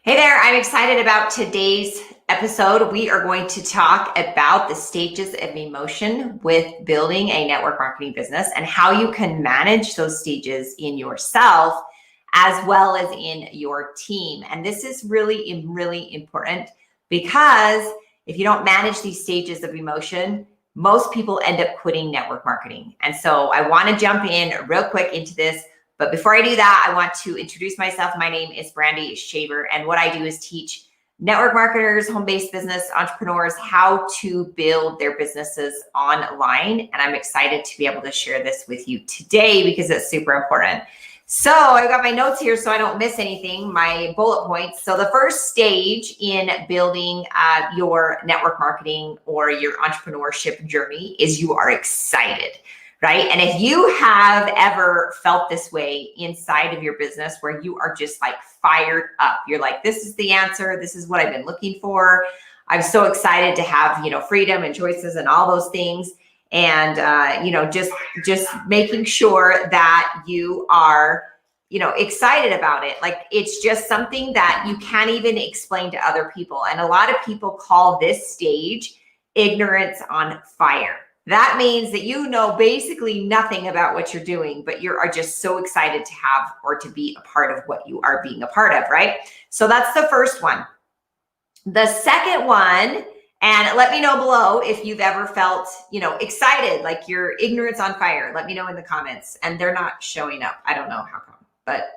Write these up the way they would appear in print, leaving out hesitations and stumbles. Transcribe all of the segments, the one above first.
Hey there, I'm excited about today's episode. We are going to talk about the stages of emotion with building a network marketing business and how you can manage those stages in yourself as well as in your team. And this is really important because if you don't manage these stages of emotion, most people end up quitting network marketing. And so I want to jump in real quick into this. But before I do that, I want to introduce myself. My name is Brandy Shaver, and what I do is teach network marketers, home-based business entrepreneurs how to build their businesses online. And I'm excited to be able to share this with you today because it's super important. So I got my notes here so I don't miss anything, my bullet points. So the first stage in building your network marketing or your entrepreneurship journey is you are excited. Right? And if you have ever felt this way inside of your business where you are just like fired up, you're like, this is the answer. This is what I've been looking for. I'm so excited to have, freedom and choices and all those things. And, just making sure that you are, excited about it. Like it's just something that you can't even explain to other people. And a lot of people call this stage ignorance on fire. That means that you know basically nothing about what you're doing, but you are just so excited to have or to be a part of what you are being a part of, right? So that's the first one. The second one, and let me know below if you've ever felt, excited, like your ignorance on fire. Let me know in the comments. And they're not showing up. I don't know how come, but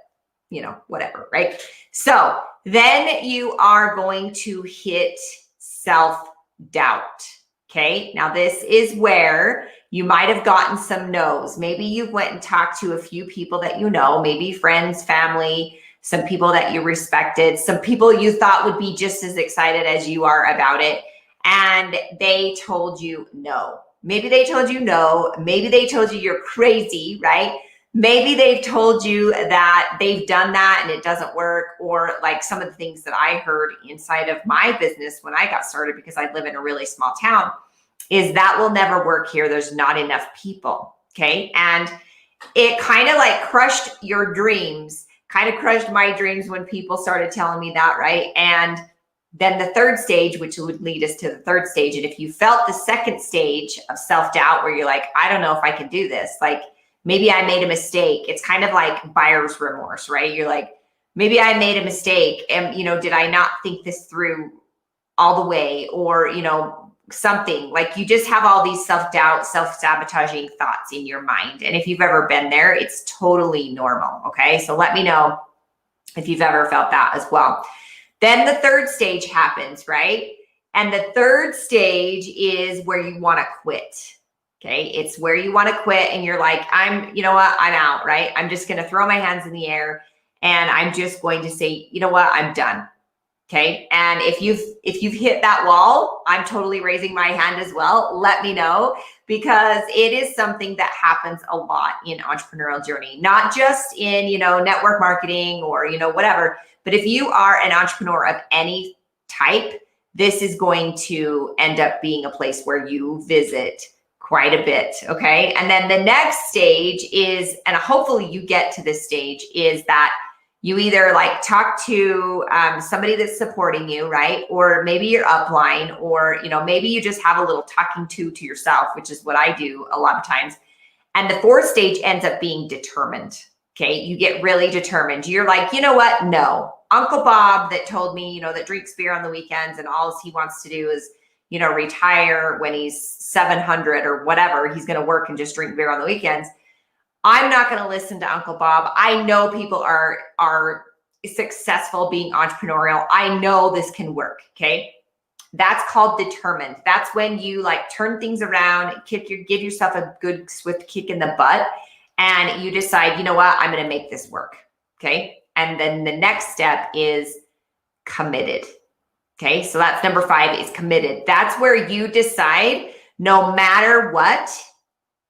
whatever, right? So then you are going to hit self-doubt. Okay, now this is where you might have gotten some no's. Maybe you went and talked to a few people that you know, maybe friends, family, some people that you respected, some people you thought would be just as excited as you are about it, and they told you no. Maybe they told you no. Maybe they told you you're crazy, right? Maybe they've told you that they've done that and it doesn't work, or like some of the things that I heard inside of my business when I got started, because I live in a really small town, is that will never work here. There's not enough people, okay? And it kind of like crushed your dreams, kind of crushed my dreams when people started telling me that, right? And then the third stage, which would lead us to the third stage. And if you felt the second stage of self-doubt where you're like, I don't know if I can do this, like, maybe I made a mistake. It's kind of like buyer's remorse, right? You're like, maybe I made a mistake and, did I not think this through all the way? Or, something like you just have all these self-doubt, self-sabotaging thoughts in your mind. And if you've ever been there, it's totally normal. Okay. So let me know if you've ever felt that as well. Then the third stage happens, right? And the third stage is where you want to quit. Okay. It's where you want to quit and you're like, I'm out, right? I'm just going to throw my hands in the air and I'm just going to say, I'm done. Okay. And if you've hit that wall, I'm totally raising my hand as well. Let me know, because it is something that happens a lot in entrepreneurial journey, not just in, network marketing or, whatever, but if you are an entrepreneur of any type, this is going to end up being a place where you visit quite a bit. Okay. And then the next stage is, and hopefully you get to this stage, is that you either like talk to somebody that's supporting you, right? Or maybe your upline, or, maybe you just have a little talking to yourself, which is what I do a lot of times. And the fourth stage ends up being determined. Okay. You get really determined. You're like, you know what? No, Uncle Bob that told me, that drinks beer on the weekends and all he wants to do is, retire when he's 700 or whatever. He's going to work and just drink beer on the weekends. I'm not going to listen to Uncle Bob. I know people are successful being entrepreneurial. I know this can work. Okay. That's called determined. That's when you like turn things around, give yourself a good swift kick in the butt, and you decide, you know what, I'm going to make this work. Okay. And then the next step is committed. Okay. So that's number 5 is committed. That's where you decide, no matter what,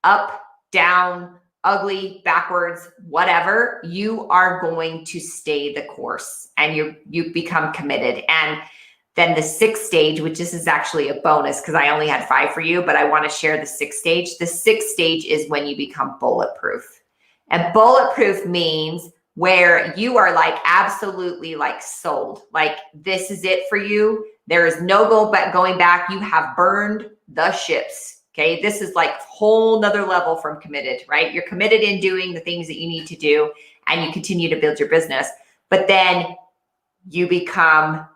up, down, ugly, backwards, whatever, you are going to stay the course and you become committed. And then the 6th stage, which this is actually a bonus because I only had 5 for you, but I want to share the 6th stage. The 6th stage is when you become bulletproof. And bulletproof means where you are like absolutely like sold, like this is it for you. There is no going back. You have burned the ships. Okay. This is like whole nother level from committed, right? You're committed in doing the things that you need to do and you continue to build your business, but then you become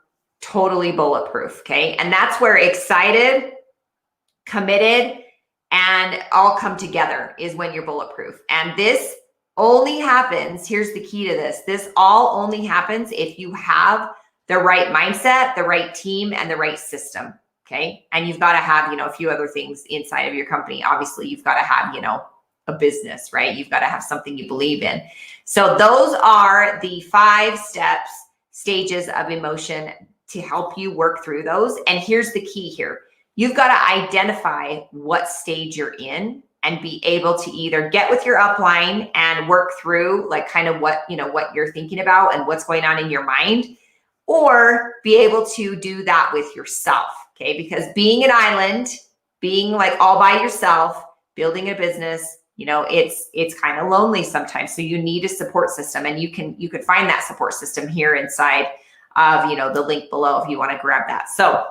totally bulletproof. Okay. And that's where excited, committed, and all come together is when you're bulletproof. And this only happens, here's the key to this. This all only happens if you have the right mindset, the right team, and the right system. Okay. And you've got to have, a few other things inside of your company. Obviously, you've got to have, a business, right? You've got to have something you believe in. So those are the 5 stages of emotion to help you work through those. And here's the key here. You've got to identify what stage you're in and be able to either get with your upline and work through like kind of what you're thinking about and what's going on in your mind, or be able to do that with yourself. Okay. Because being an island, being like all by yourself, building a business, it's kind of lonely sometimes. So you need a support system, and you can find that support system here inside of, the link below if you want to grab that. So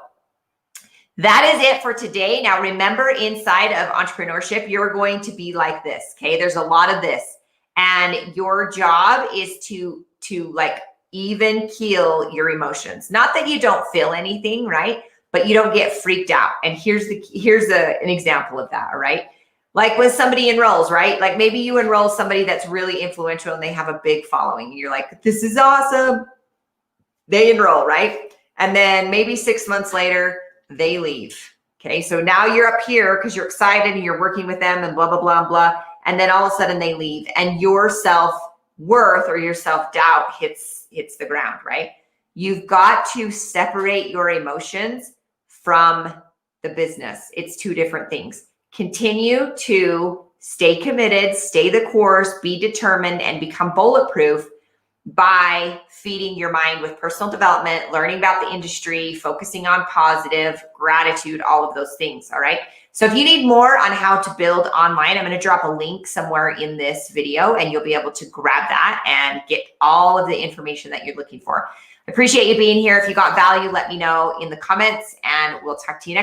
that is it for today. Now, remember, inside of entrepreneurship, you're going to be like this. Okay. There's a lot of this, and your job is to like even keel your emotions. Not that you don't feel anything, right? But you don't get freaked out. And here's an example of that. All right. Like when somebody enrolls, right? Like maybe you enroll somebody that's really influential and they have a big following and you're like, this is awesome. They enroll, right? And then maybe 6 months later, they leave. Okay. So now you're up here because you're excited and you're working with them and blah, blah, blah, blah. And then all of a sudden they leave and your self-worth or your self-doubt hits the ground, right? You've got to separate your emotions from the business. It's 2 different things. Continue to stay committed, stay the course, be determined, and become bulletproof by feeding your mind with personal development, learning about the industry, focusing on positive, gratitude, all of those things. All right. So if you need more on how to build online, I'm going to drop a link somewhere in this video and you'll be able to grab that and get all of the information that you're looking for. I appreciate you being here. If you got value, let me know in the comments and we'll talk to you next time.